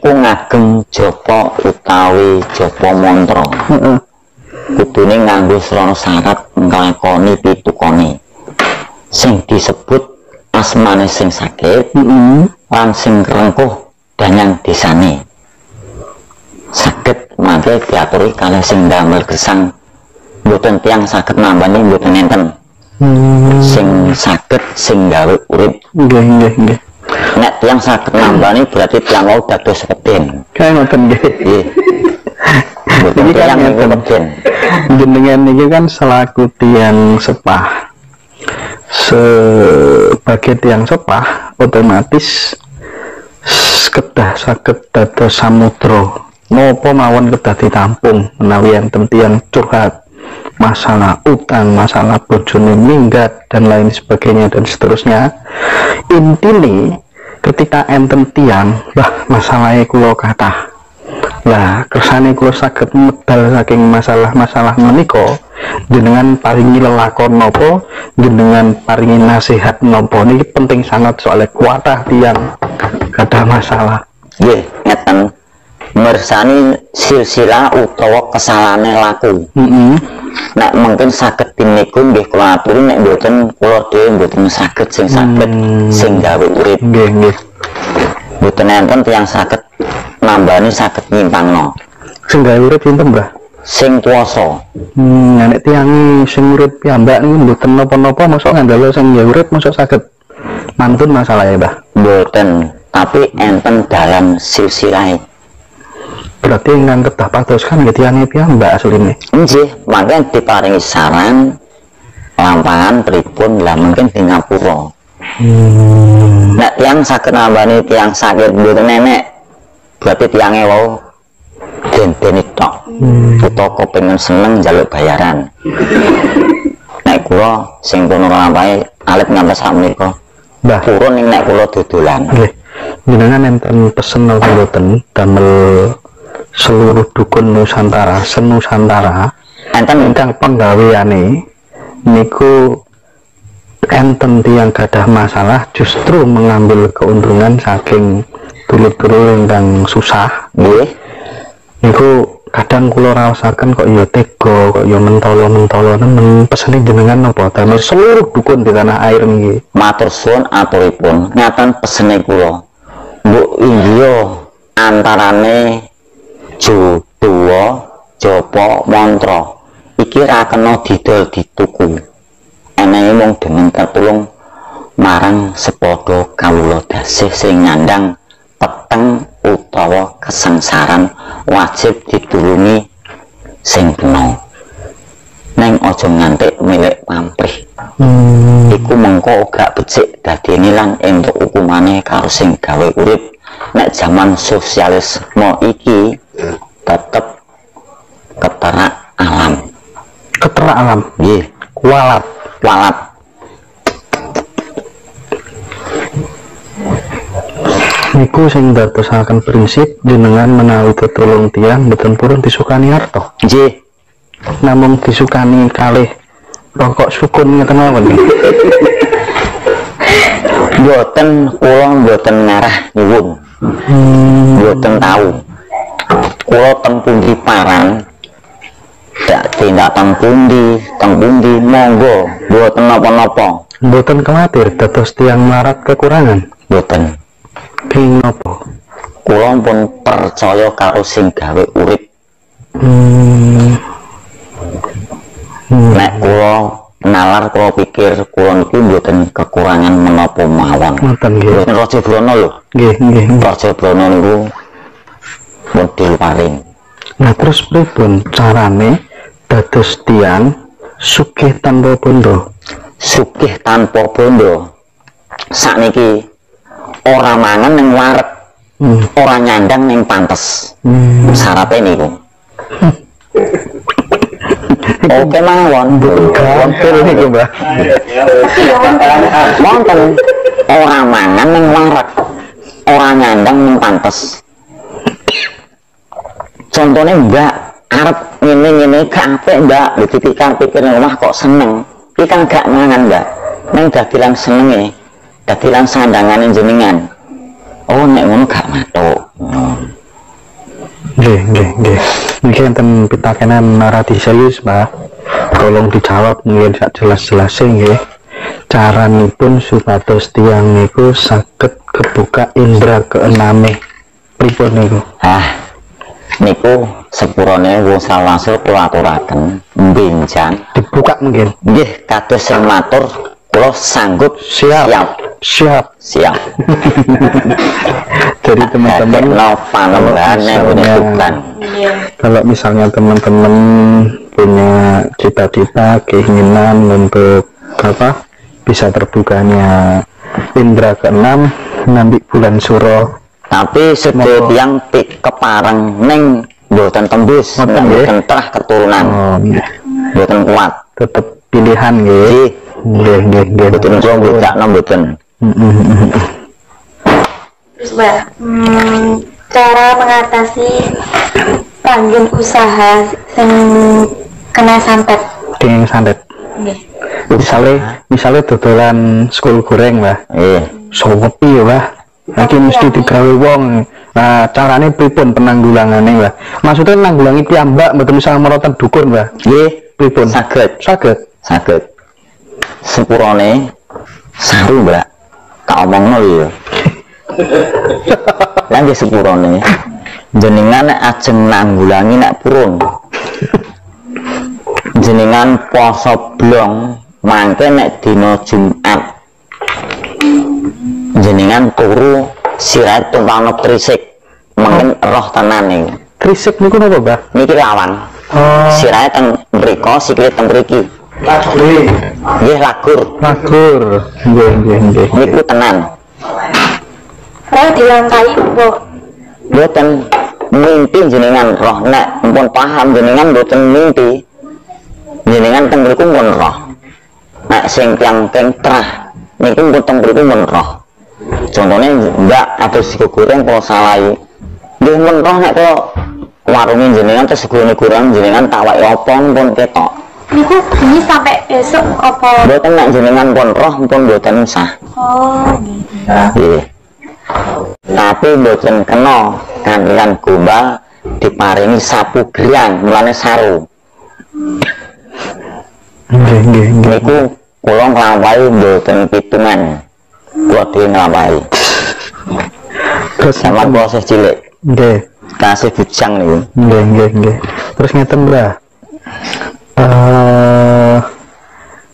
niku ngagem japa utawi japa mantra. Kudune nganggo srana syarat nglakoni pitukone sing disebut asmane sing sakit lan sing rengkuh danyang desane. Saged mangke diaturi kalih sing damel gesang mboten tiyang saged nambani mboten enten. Sing saged sing gawe urip. Nggih. Nek tiyang saged nambani berarti tiyang mau dados weden. Kae ngoten nggih. Nggih. Mboten tiyang niku weden. Jenengan niki kan selaku tiyang sepah. Sebagai tiyang sepah otomatis kedah saged dados samudra. Napa mawon kedah ditampung menawi enten tiyang curhat masalah utang, masalah bojone minggat dan lain sebagainya dan seterusnya. Intine ketika enten tiang, bah masalahnya kula kathah. Lah kersane kula saged medal saking masalah-masalah menika, jenengan paringi lelakon napa, jenengan paringi nasihat napa niki penting sangat soalnya kuatah tiang kathah masalah. Nggih, ngeten. Mersani silsilah utawa kesalahane laku. Nek mungkin saged diniku nggih kula aturi, nek mboten kula dhewe mboten saged sing saged sing gawe urip. Nggih. Mboten enten tiyang saged nambani saged nyimpangno. Sing gawe urip sinten, Mbah? Sing kuwasa. Nek tiyang sing urip piyambak niku mboten napa-napa mosok ngandalo sing gawe urip mosok saged mantun masalahnya, Mbah? Mboten, tapi enten dalam silsilah. Berarti ingkang kedah pados kan nggih tiyang piyambak asline. Nggih, mangke diparingi saran lampahan pripun lah mungkin di ngapura. Nek tiyang saged nambani tiyang sakit mboten nenek, berarti tiyange wau den-deni tok. Utawa kepengin seneng njaluk bayaran. Nek kula sing kono lampahe alit ngantos sakmenika. Mbah, turun ning nek kula dodolan. Nggih. Jenengan enten pesen napa mboten damel seluruh dukun Nusantara, senusantara enten ingkang penggaweane niku enten tiyang gadah masalah justru mengambil keuntungan saking dulur-dulur ingkang susah. Nggih. Niku kadang kula raosaken kok ya tega, kok ya mentolo-mentolo nemen. Pesene jenengan napa damel seluruh dukun di tanah air niki? Matur suwun aturipun. Ngaten pesene kula. Mbok iya antarane Jodowo, Japa, mantra iki ra kena didol dituku. Enehe mung demen tetulung marang sepadha kawula dasih sing nyandang peteng utawa kesengsaran wajib ditulungi sing kena. Neng aja ngantik milik pamrih. Iku mengko gak becik dadi ngilang entuk hukumane karo sing gawe urip. Nek zaman sosialisme iki tetep keterak alam. Keterak alam. Nggih, Walat. Niku sing dadosaken prinsip jenengan menawi tetulung tiyang mboten purun disukani harta. nggih. Namung disukani kalih rokok sukun ngeten mawon. Mboten kula mboten ngarah nyuwun. Mboten tahu. Kula teng pundi parang dak tindak teng pundi monggo mboten napa-napa. Mboten kuwatir dados tiyang melarat kekurangan. Mboten. Ping napa? Kula pun percaya karo sing gawe urip. Nek kula nalar kula pikir kula niki mboten kekurangan menapa mawon. Ngoten nggih. Mboten Raja Brana lho. Nggih. Raja Brana niku model paring. Nah terus pripun carane dados tiyang sugih tanpa bondo? Sugih tanpa bondo. Sakniki ora mangan ning wareg, ora nyandang ning pantes. Syaratnya niku. Oke mawon, wonten niku, Mbah. Wonten ora mangan ning wareg, ora nyandang ning pantes. Contohnya Mbak arep ngene-ngene gak apik Mbak, dipikir omah kok seneng. Iki kan gak mangan Mbak. Neng dadilan senenge, dadilan sandangane jenengan. oh nek ngono gak matuk. Nggih. Niki enten pitakenan narasi serius, Pak. Tolong dijawab mungkin sak jelas-jelasnya nggih. Caranipun supados tiyang niku saged kebuka indra keename. Pripun niku? Niku sepurane wong salawase kula aturaken benjang Dibuka mungkin. nggih kados sing matur kula sanggup Siap. Jadi teman-teman kalau misalnya teman-teman punya cita-cita keinginan untuk apa bisa terbukanya indra keenam nanti bulan Suro, tapi sedaya tiyang kepareng ning mboten tembus mboten terah keturunan mboten kuat tetap pilihan nggih. Nggih. mboten kula mbedakno mboten. Terus Mbak, cara mengatasi panggung usaha yang kena santet. Dengan santet. Nggih. Misalnya dodolan sekul goreng, Mbak. Iya. Sopi ya, Mbak. Lagi mesti digawe wong. Nah, caranya pripun penanggulangannya, Mbak? Maksudnya nanggulangi piyambak mboten bisa merotan dukun, Mbak. Nggih, Pripun? saged. Sepurane saru, Mbak. Tak omongno lho. Lah nggih sepurane. Jenengan nek ajeng nanggulangi nek purun. Jenengan poso blong mangke nek dina Jumat. Jenengan turu sirahe tumpang trisik. Mungkin roh tenane. Trisik niku napa, Mbak? Niki lawan. Sirahe teng mriko, sikile teng mriki. Nggih lagur. Nggih. Niku tenan. Saya dilangkai Bu. Mboten mimpi jenengan roh nek mpun paham jenengan mboten mimpi. Jenengan teng mriku pun roh. Nek sing tiyang terah niku pun teng mriku pun roh. Contohnya mbak atau sego goreng kalau salahi. Nggih men roh nek kok warungin jenengan terus segone goreng jenengan tawake opong pun ketok. Niku ini sampai besok apa? Mboten nek jenengan pun roh pun mboten sah. Oh, Nggih. Tapi mboten kena kanthi gombal diparingi sapu griang mulane saru. Nggih. Niku kula nglampahi mboten pitungan. Kula dhewe nglampahi. Terus Sama proses cilik. nggih. Kasih bujang niku. Nggih. Terus ngeten, Mbak.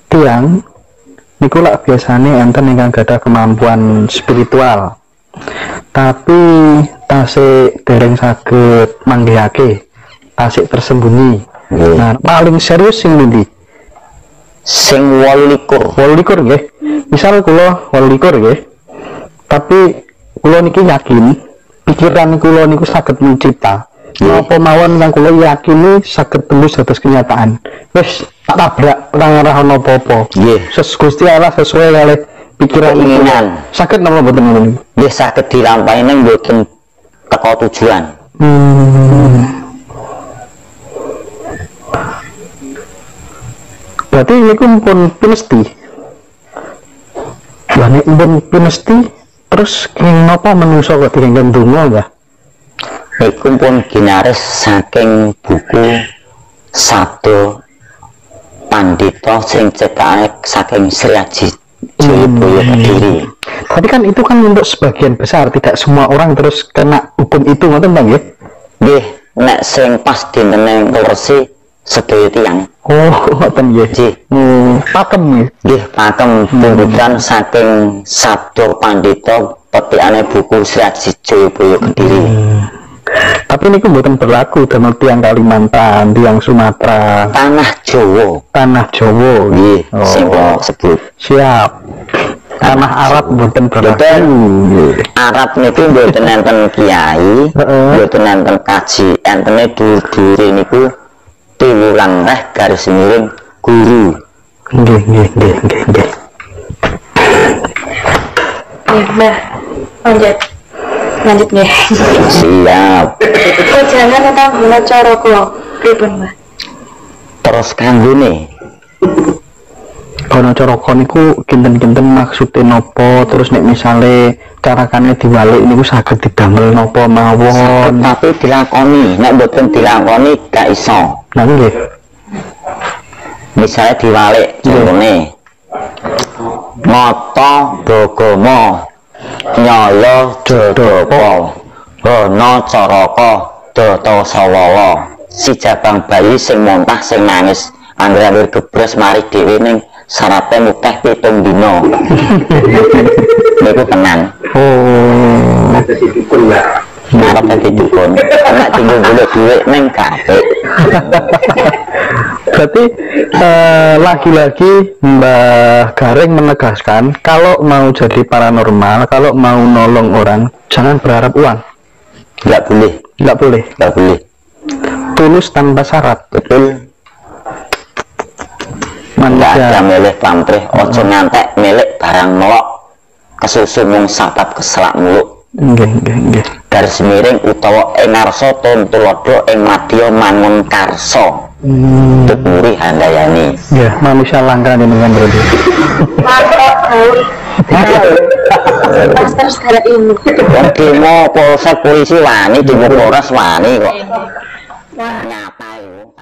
Tiang niku lak biasane enten ingkang gadah kemampuan spiritual. Tapi tasik dereng saged manggihake, tasik tersembunyi. Nah, paling serius sing ndi? Sing 28. 28 nggih. Misal kula 28 nggih. Tapi kula niki yakin pikiran kula niku saged mencipta. Apa mawon kang kula yakini saged tembus dados kenyataan. Wis tak tabrak ora ana apa-apa. Nggih. Gusti Allah sesuai kalih pikiran Keinginan. Saged napa mboten ngoten niku? Nggih saged dilampahi ning mboten teko tujuan. Berarti niku pun pinesti. Lah nek pun pinesti terus kenging napa menungso kok direnggan donga, Mbah? Niku pun ginaris saking buku Sabda Pandita sing cekake saking Sri Aji Jayabaya Kediri. Tapi kan itu kan untuk sebagian besar, tidak semua orang terus kena hukum itu, ngoten Bang ya? Nggih, nek sing pas dinten Resi sedaya tiyang. Oh, ngoten nggih. Nggih. Pakem nggih. Nggih, pakem pungkutan saking Sabda Pandita petikane buku Sri Aji Jayabaya Kediri. Tapi ini mboten berlaku damel tiang Kalimantan, tiang Sumatera, Tanah Jawa. tanah Jawa. Nggih, Oh. sing kula sebut. Siap. Tanah Arab mboten berlaku. Betul. Nggih. Arab niku mboten enten kiai, Heeh. mboten enten kaji, entene dur-dure niku tiwulang reh garis miring guru. Nggih. Nih, Mbak. Lanjut nih. Siap. Oh, jangan tentang gula cara kula. Pripun, Mbak? Terus kanggone Gono Coroko niku kinten-kinten maksudnya nopo, terus nek misale carakannya diwalik niku saged didamel nopo mawon. Tapi dilakoni, nek mboten dilakoni gak iso. Nah nggih. Misalnya diwalik contohnya Noto Dogomo Nyolo Dodopo Gono Coroko Doto Sawolo si jabang bayi sing montah sing nangis anggere gebres mari dhewe ning sarape muteh 7 dina. Niku tenan. Oh. Arep dadi dukun. Nek tinggal golek dhuwit ning kabeh. Berarti lagi-lagi Mbah Garing menegaskan kalau mau jadi paranormal, kalau mau nolong orang, jangan berharap uang. Nggak boleh. Nggak boleh. Nggak boleh. Tulus tanpa syarat. Betul. Nggak Manusia. ada milih pamrih. Ojo ngantek milik barang melok. Kesusu mung sabab keselak muluk. Nggih. Garis miring utawa ing ngarsa tuntulodo ing madya mangun karsa. Tuturi handayani. Ya, manusia langka dengan berarti. Mantap, gaul. Pas terus gara ilmu. Wong demo polsek polisi wani, demo polres wani kok. Wah, Nyapa yo.